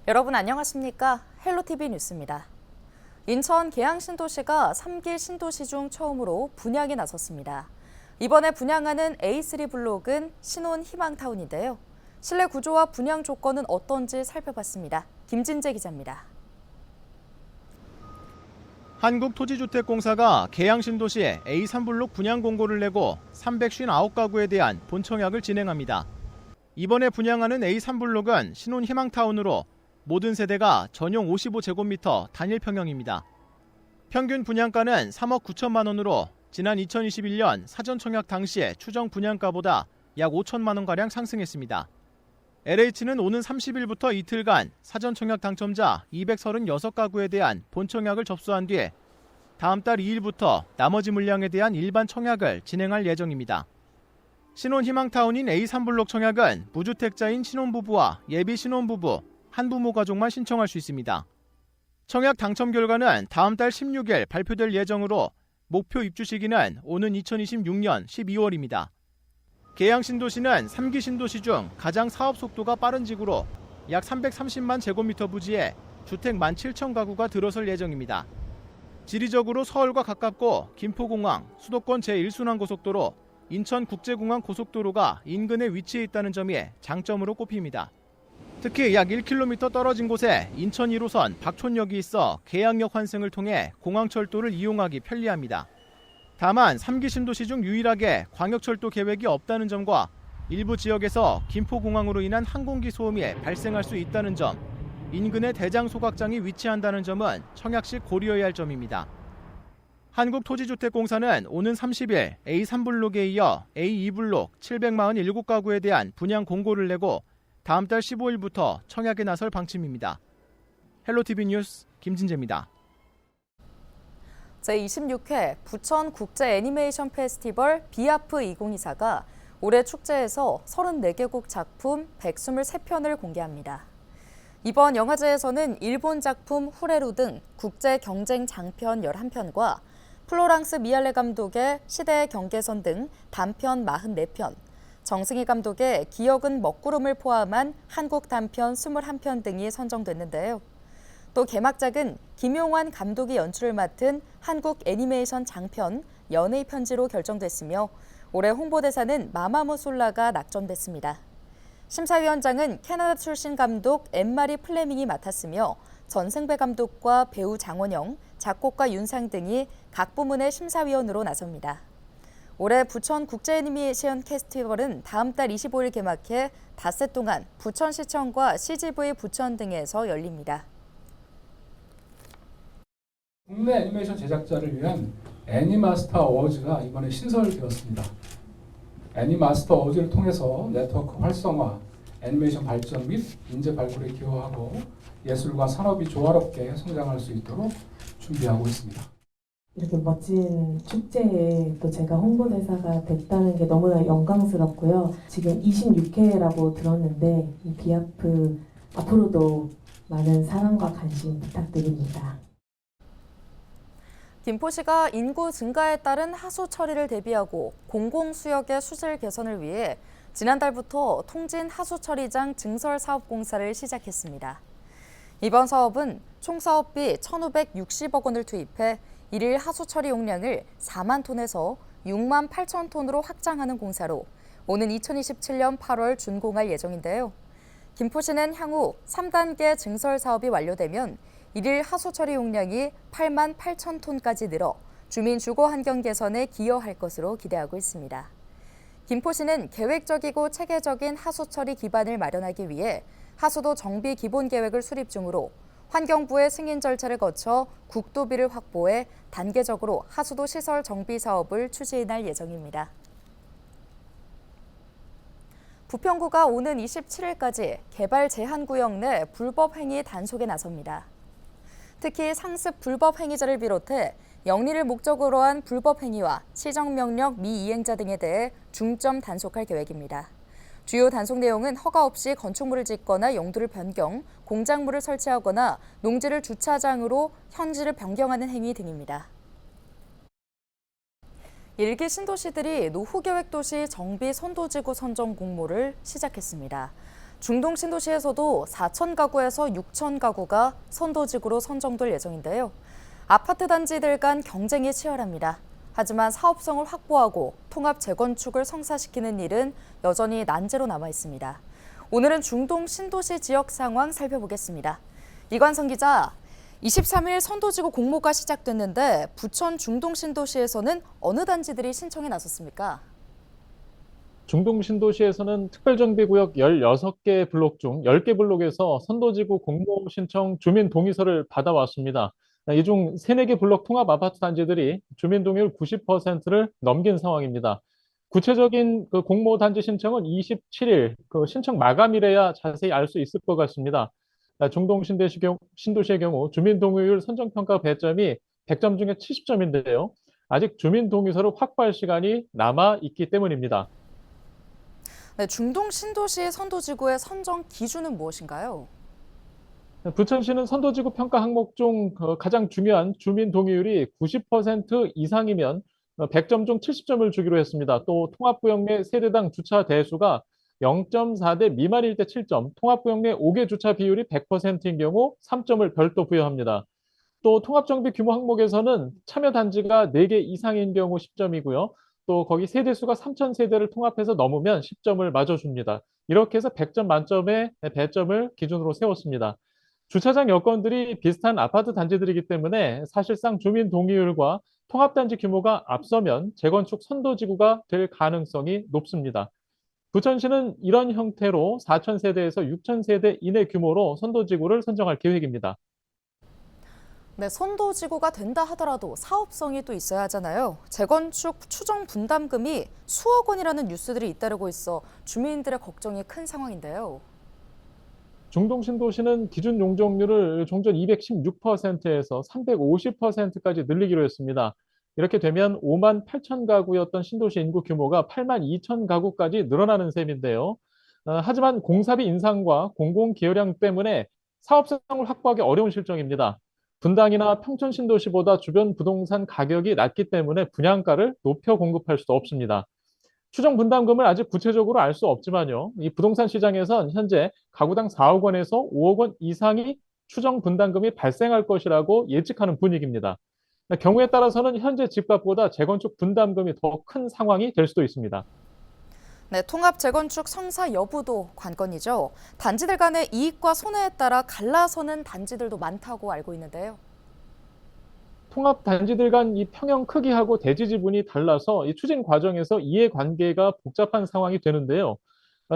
여러분 안녕하십니까? 헬로티비 뉴스입니다. 인천 계양신도시가 3기 신도시 중 처음으로 분양에 나섰습니다. 이번에 분양하는 A3 블록은 신혼 희망타운인데요. 실내 구조와 분양 조건은 어떤지 살펴봤습니다. 김진재 기자입니다. 한국토지주택공사가 계양신도시에 A3 블록 분양 공고를 내고 359가구에 대한 본청약을 진행합니다. 이번에 분양하는 A3 블록은 신혼 희망타운으로 모든 세대가 전용 55제곱미터 단일 평형입니다. 평균 분양가는 3억 9천만 원으로 지난 2021년 사전 청약 당시의 추정 분양가보다 약 5천만 원가량 상승했습니다. LH는 오는 30일부터 이틀간 사전 청약 당첨자 236가구에 대한 본청약을 접수한 뒤에 다음 달 2일부터 나머지 물량에 대한 일반 청약을 진행할 예정입니다. 신혼 희망타운인 A3 블록 청약은 무주택자인 신혼부부와 예비 신혼부부, 한부모 가족만 신청할 수 있습니다. 청약 당첨 결과는 다음 달 16일 발표될 예정으로 목표 입주 시기는 오는 2026년 12월입니다. 계양신도시는 3기 신도시 중 가장 사업 속도가 빠른 지구로 약 330만 제곱미터 부지에 주택 17,000가구가 들어설 예정입니다. 지리적으로 서울과 가깝고 김포공항, 수도권 제1순환 고속도로, 인천국제공항 고속도로가 인근에 위치해 있다는 점이 장점으로 꼽힙니다. 특히 약 1km 떨어진 곳에 인천 1호선 박촌역이 있어 계양역 환승을 통해 공항철도를 이용하기 편리합니다. 다만 3기 신도시 중 유일하게 광역철도 계획이 없다는 점과 일부 지역에서 김포공항으로 인한 항공기 소음이 발생할 수 있다는 점, 인근에 대장 소각장이 위치한다는 점은 청약 시 고려해야 할 점입니다. 한국토지주택공사는 오는 30일 A3 블록에 이어 A2 블록 747가구에 대한 분양 공고를 내고 다음 달 15일부터 청약에 나설 방침입니다. 헬로티비 뉴스 김진재입니다. 제26회 부천 국제 애니메이션 페스티벌 비아프 2024가 올해 축제에서 34개국 작품 123편을 공개합니다. 이번 영화제에서는 일본 작품 후레루 등 국제 경쟁 장편 11편과 플로랑스 미알레 감독의 시대의 경계선 등 단편 44편, 정승희 감독의 기억은 먹구름을 포함한 한국 단편 21편 등이 선정됐는데요. 또 개막작은 김용환 감독이 연출을 맡은 한국 애니메이션 장편 연애의 편지로 결정됐으며 올해 홍보대사는 마마무 솔라가 낙점됐습니다. 심사위원장은 캐나다 출신 감독 엠마리 플레밍이 맡았으며 전승배 감독과 배우 장원영, 작곡가 윤상 등이 각 부문의 심사위원으로 나섭니다. 올해 부천 국제 애니메이션 페스티벌은 다음 달 25일 개막해 닷새 동안 부천시청과 CGV 부천 등에서 열립니다. 국내 애니메이션 제작자를 위한 애니마스터 어워즈가 이번에 신설되었습니다. 애니마스터 어워즈를 통해서 네트워크 활성화, 애니메이션 발전 및 인재 발굴에 기여하고 예술과 산업이 조화롭게 성장할 수 있도록 준비하고 있습니다. 이렇게 멋진 축제에 또 제가 홍보대사가 됐다는 게 너무나 영광스럽고요. 지금 26회라고 들었는데 이 비아프 앞으로도 많은 사랑과 관심 부탁드립니다. 김포시가 인구 증가에 따른 하수 처리를 대비하고 공공수역의 수질 개선을 위해 지난달부터 통진 하수처리장 증설 사업 공사를 시작했습니다. 이번 사업은 총 사업비 1,560억 원을 투입해 일일 하수처리 용량을 4만 톤에서 6만 8천 톤으로 확장하는 공사로 오는 2027년 8월 준공할 예정인데요. 김포시는 향후 3단계 증설 사업이 완료되면 일일 하수처리 용량이 8만 8천 톤까지 늘어 주민 주거 환경 개선에 기여할 것으로 기대하고 있습니다. 김포시는 계획적이고 체계적인 하수처리 기반을 마련하기 위해 하수도 정비 기본 계획을 수립 중으로 환경부의 승인 절차를 거쳐 국도비를 확보해 단계적으로 하수도 시설 정비 사업을 추진할 예정입니다. 부평구가 오는 27일까지 개발 제한 구역 내 불법 행위 단속에 나섭니다. 특히 상습 불법 행위자를 비롯해 영리를 목적으로 한 불법 행위와 시정명령 미이행자 등에 대해 중점 단속할 계획입니다. 주요 단속 내용은 허가 없이 건축물을 짓거나 용도를 변경, 공작물을 설치하거나 농지를 주차장으로 현지를 변경하는 행위 등입니다. 1기 신도시들이 노후계획도시 정비 선도지구 선정 공모를 시작했습니다. 중동 신도시에서도 4천 가구에서 6천 가구가 선도지구로 선정될 예정인데요. 아파트 단지들 간 경쟁이 치열합니다. 하지만 사업성을 확보하고 통합 재건축을 성사시키는 일은 여전히 난제로 남아 있습니다. 오늘은 중동 신도시 지역 상황 살펴보겠습니다. 이관성 기자, 23일 선도지구 공모가 시작됐는데 부천 중동 신도시에서는 어느 단지들이 신청에 나섰습니까? 중동 신도시에서는 특별정비구역 16개 블록 중 10개 블록에서 선도지구 공모 신청 주민 동의서를 받아왔습니다. 이 중 3, 4개 블록 통합 아파트 단지들이 주민 동의율 90%를 넘긴 상황입니다. 구체적인 공모 단지 신청은 27일 신청 마감일에야 자세히 알 수 있을 것 같습니다. 중동 신도시의 경우 주민 동의율 선정평가 배점이 100점 중에 70점인데요. 아직 주민 동의서를 확보할 시간이 남아 있기 때문입니다. 네, 중동 신도시 선도지구의 선정 기준은 무엇인가요? 부천시는 선도지구 평가 항목 중 가장 중요한 주민 동의율이 90% 이상이면 100점 중 70점을 주기로 했습니다. 또 통합구역 내 세대당 주차 대수가 0.4대 미만일 때 7점, 통합구역 내 5개 주차 비율이 100%인 경우 3점을 별도 부여합니다. 또 통합정비 규모 항목에서는 참여 단지가 4개 이상인 경우 10점이고요. 또 거기 세대수가 3,000세대를 통합해서 넘으면 10점을 맞아줍니다. 이렇게 해서 100점 만점의 배점을 기준으로 세웠습니다. 주차장 여건들이 비슷한 아파트 단지들이기 때문에 사실상 주민 동의율과 통합단지 규모가 앞서면 재건축 선도지구가 될 가능성이 높습니다. 부천시는 이런 형태로 4,000세대에서 6,000세대 이내 규모로 선도지구를 선정할 계획입니다. 네, 선도지구가 된다 하더라도 사업성이 또 있어야 하잖아요. 재건축 추정 분담금이 수억 원이라는 뉴스들이 잇따르고 있어 주민들의 걱정이 큰 상황인데요. 중동 신도시는 기준 용적률을 종전 216%에서 350%까지 늘리기로 했습니다. 이렇게 되면 5만 8천 가구였던 신도시 인구 규모가 8만 2천 가구까지 늘어나는 셈인데요. 하지만 공사비 인상과 공공기여량 때문에 사업성을 확보하기 어려운 실정입니다. 분당이나 평촌 신도시보다 주변 부동산 가격이 낮기 때문에 분양가를 높여 공급할 수도 없습니다. 추정 분담금을 아직 구체적으로 알 수 없지만요. 이 부동산 시장에선 현재 가구당 4억 원에서 5억 원 이상이 추정 분담금이 발생할 것이라고 예측하는 분위기입니다. 경우에 따라서는 현재 집값보다 재건축 분담금이 더 큰 상황이 될 수도 있습니다. 네, 통합 재건축 성사 여부도 관건이죠. 단지들 간의 이익과 손해에 따라 갈라서는 단지들도 많다고 알고 있는데요. 통합 단지들 간 이 평형 크기하고 대지 지분이 달라서 이 추진 과정에서 이해관계가 복잡한 상황이 되는데요.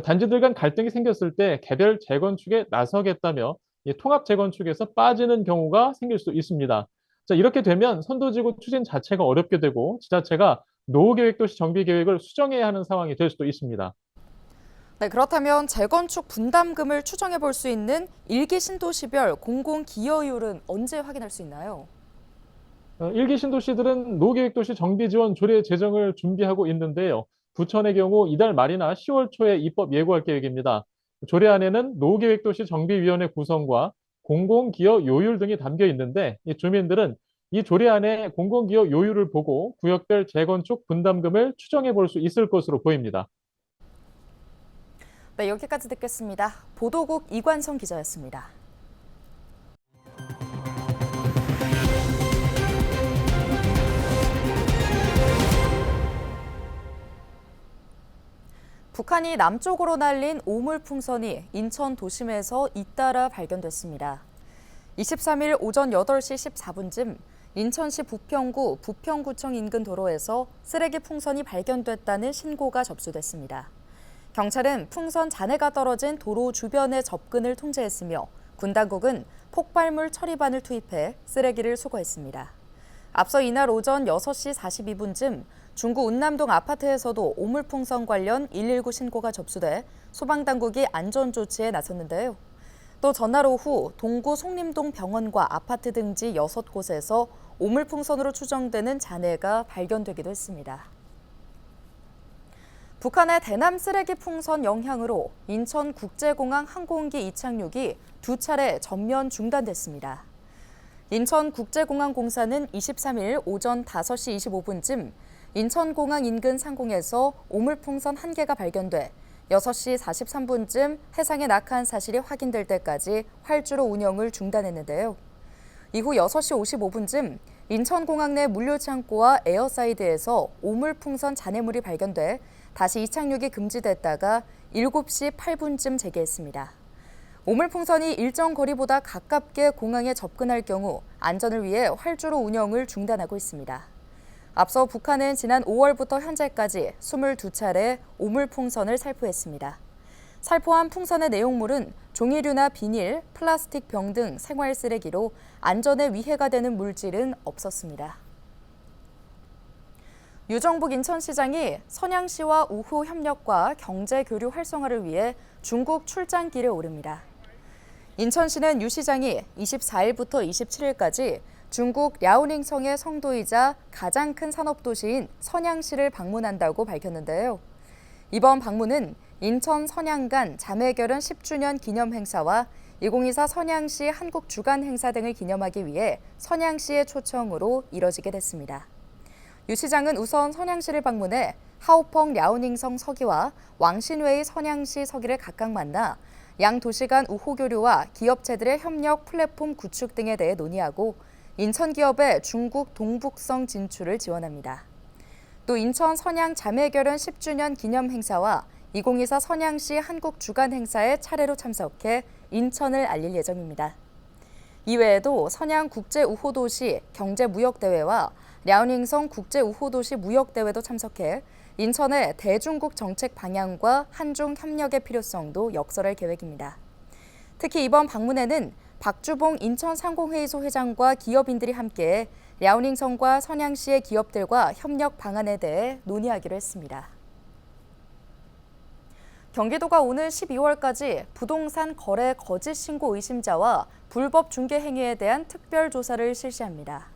단지들 간 갈등이 생겼을 때 개별 재건축에 나서겠다며 이 통합 재건축에서 빠지는 경우가 생길 수 있습니다. 자, 이렇게 되면 선도지구 추진 자체가 어렵게 되고 지자체가 노후계획도시 정비계획을 수정해야 하는 상황이 될 수도 있습니다. 네, 그렇다면 재건축 분담금을 추정해 볼 수 있는 일기 신도시별 공공기여율은 언제 확인할 수 있나요? 일기 신도시들은 노후계획도시 정비지원 조례 제정을 준비하고 있는데요. 부천의 경우 이달 말이나 10월 초에 입법 예고할 계획입니다. 조례안에는 노후계획도시 정비위원회 구성과 공공기여 요율 등이 담겨 있는데 이 주민들은 이 조례안의 공공기여 요율을 보고 구역별 재건축 분담금을 추정해 볼 수 있을 것으로 보입니다. 네, 여기까지 듣겠습니다. 보도국 이관성 기자였습니다. 북한이 남쪽으로 날린 오물풍선이 인천 도심에서 잇따라 발견됐습니다. 23일 오전 8시 14분쯤 인천시 부평구 부평구청 인근 도로에서 쓰레기 풍선이 발견됐다는 신고가 접수됐습니다. 경찰은 풍선 잔해가 떨어진 도로 주변의 접근을 통제했으며 군 당국은 폭발물 처리반을 투입해 쓰레기를 수거했습니다. 앞서 이날 오전 6시 42분쯤 중구 운남동 아파트에서도 오물풍선 관련 119 신고가 접수돼 소방당국이 안전조치에 나섰는데요. 또 전날 오후 동구 송림동 병원과 아파트 등지 6곳에서 오물풍선으로 추정되는 잔해가 발견되기도 했습니다. 북한의 대남 쓰레기 풍선 영향으로 인천국제공항 항공기 이착륙이 2차례 전면 중단됐습니다. 인천국제공항공사는 23일 오전 5시 25분쯤 인천공항 인근 상공에서 오물풍선 1개가 발견돼 6시 43분쯤 해상에 낙하한 사실이 확인될 때까지 활주로 운영을 중단했는데요. 이후 6시 55분쯤 인천공항 내 물류창고와 에어사이드에서 오물풍선 잔해물이 발견돼 다시 이착륙이 금지됐다가 7시 8분쯤 재개했습니다. 오물풍선이 일정 거리보다 가깝게 공항에 접근할 경우 안전을 위해 활주로 운영을 중단하고 있습니다. 앞서 북한은 지난 5월부터 현재까지 22차례 오물풍선을 살포했습니다. 살포한 풍선의 내용물은 종이류나 비닐, 플라스틱 병 등 생활 쓰레기로 안전에 위해가 되는 물질은 없었습니다. 유정북 인천시장이 선양시와 우호 협력과 경제 교류 활성화를 위해 중국 출장길에 오릅니다. 인천시는 유 시장이 24일부터 27일까지 중국 랴오닝성의 성도이자 가장 큰 산업도시인 선양시를 방문한다고 밝혔는데요. 이번 방문은 인천 선양 간 자매결연 10주년 기념 행사와 2024 선양시 한국 주간 행사 등을 기념하기 위해 선양시의 초청으로 이뤄지게 됐습니다. 유 시장은 우선 선양시를 방문해 하오펑 랴오닝성 서기와 왕신웨이 선양시 서기를 각각 만나 양 도시 간 우호 교류와 기업체들의 협력 플랫폼 구축 등에 대해 논의하고 인천 기업의 중국 동북성 진출을 지원합니다. 또 인천 선양 자매결연 10주년 기념 행사와 2024 선양시 한국 주간 행사에 차례로 참석해 인천을 알릴 예정입니다. 이외에도 선양 국제우호도시 경제무역대회와 랴오닝성 국제우호도시 무역대회도 참석해 인천의 대중국 정책 방향과 한중 협력의 필요성도 역설할 계획입니다. 특히 이번 방문에는 박주봉 인천상공회의소 회장과 기업인들이 함께 랴오닝성과 선양시의 기업들과 협력 방안에 대해 논의하기로 했습니다. 경기도가 오는 12월까지 부동산 거래 거짓 신고 의심자와 불법 중개 행위에 대한 특별 조사를 실시합니다.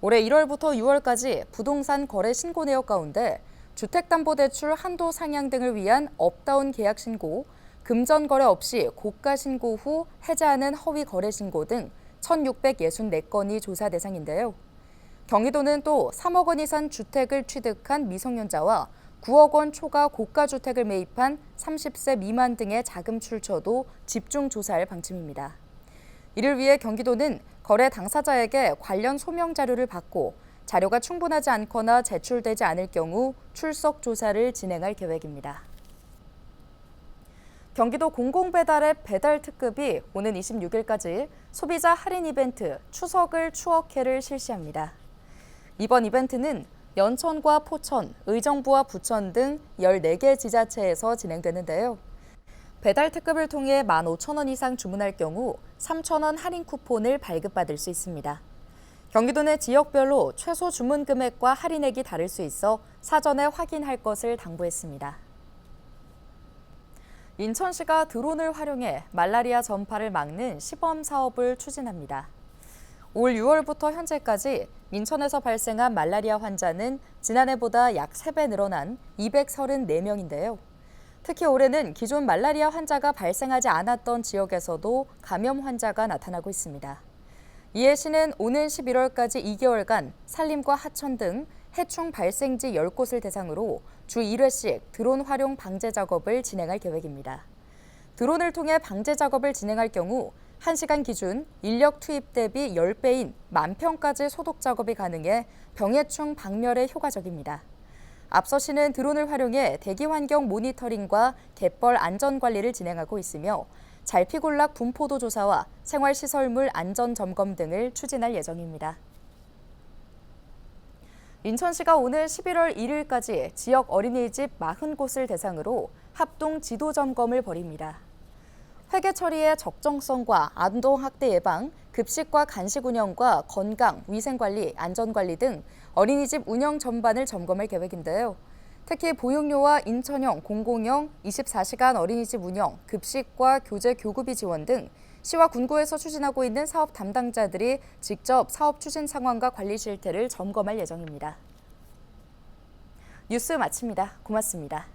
올해 1월부터 6월까지 부동산 거래 신고 내역 가운데 주택담보대출 한도 상향 등을 위한 업다운 계약 신고, 금전 거래 없이 고가 신고 후 해지하는 허위 거래 신고 등 1,664건이 조사 대상인데요. 경기도는 또 3억 원 이상 주택을 취득한 미성년자와 9억 원 초과 고가 주택을 매입한 30세 미만 등의 자금 출처도 집중 조사할 방침입니다. 이를 위해 경기도는 거래 당사자에게 관련 소명 자료를 받고 자료가 충분하지 않거나 제출되지 않을 경우 출석 조사를 진행할 계획입니다. 경기도 공공배달앱 배달 특급이 오는 26일까지 소비자 할인 이벤트 추석을 추억해를 실시합니다. 이번 이벤트는 연천과 포천, 의정부와 부천 등 14개 지자체에서 진행되는데요. 배달 특급을 통해 15,000원 이상 주문할 경우 3,000원 할인 쿠폰을 발급받을 수 있습니다. 경기도 내 지역별로 최소 주문 금액과 할인액이 다를 수 있어 사전에 확인할 것을 당부했습니다. 인천시가 드론을 활용해 말라리아 전파를 막는 시범 사업을 추진합니다. 올 6월부터 현재까지 인천에서 발생한 말라리아 환자는 지난해보다 약 3배 늘어난 234명인데요. 특히 올해는 기존 말라리아 환자가 발생하지 않았던 지역에서도 감염 환자가 나타나고 있습니다. 이에 시는 오는 11월까지 2개월간 산림과 하천 등 해충 발생지 10곳을 대상으로 주 1회씩 드론 활용 방제 작업을 진행할 계획입니다. 드론을 통해 방제 작업을 진행할 경우 1시간 기준 인력 투입 대비 10배인 10,000평까지 소독 작업이 가능해 병해충 박멸에 효과적입니다. 앞서 시는 드론을 활용해 대기 환경 모니터링과 갯벌 안전 관리를 진행하고 있으며 잘피군락 분포도 조사와 생활시설물 안전 점검 등을 추진할 예정입니다. 인천시가 오늘 11월 1일까지 지역 어린이집 40곳을 대상으로 합동 지도 점검을 벌입니다. 회계 처리의 적정성과 아동학대 예방, 급식과 간식 운영과 건강, 위생관리, 안전관리 등 어린이집 운영 전반을 점검할 계획인데요. 특히 보육료와 인천형, 공공형, 24시간 어린이집 운영, 급식과 교재 교구비 지원 등 시와 군구에서 추진하고 있는 사업 담당자들이 직접 사업 추진 상황과 관리 실태를 점검할 예정입니다. 뉴스 마칩니다. 고맙습니다.